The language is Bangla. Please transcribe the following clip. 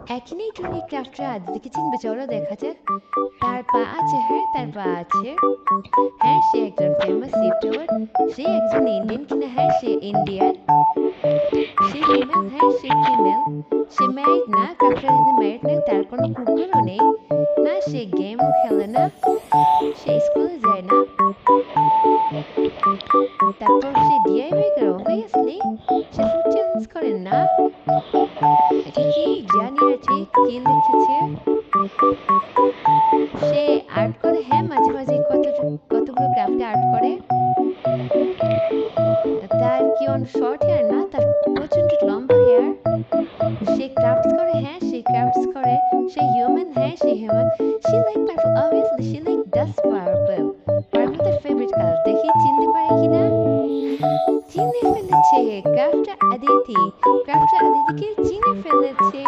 একই টুনি ক্রাফটরা আদিকে চিনবে, চলো দেখা যাক। তার পা আছে, হ্যাঁ তার পা আছে। হ্যাঁ সে একজন ফেমাস ইউটিউবার। সে একজন ইন্ডিয়ান কিনা, হ্যাঁ সে ইন্ডিয়ান। সে ফিমেল, হ্যাঁ সে ফিমেল। সে ম্যারিড না, ক্রাফটরা যদি ম্যারিড নেই তার কোনো কুকুরও নেই। না সে গেমও খেলে না, সে স্কুলে যায় না। তারপর সে ডিআইওয়াই করে অবভিয়াসলি। সে ফুড চ্যালেঞ্জ করে না। এটা কি জানি না ঠিক কি লিখেছে। সে আর্ট করে, হ্যাঁ মাঝে মাঝে কতগুলো ক্রাফটে আর্ট করে। তার কি অন শর্ট হেয়ার না, তার প্রচন্ড লম্বা হেয়ার। সে ক্রাফটস করে, হ্যাঁ সে ক্রাফটস করে। সে হিউম্যান, হ্যাঁ সে human. She like purple, obviously she like dust purple. Purple তার ফেভারিট কালার, দেখি চিনতে পারে কিনা। চিনে ফেলেছে, ক্রাফটার আদিতি। ক্রাফটার আদিতিকে চিনে ফেলেছে।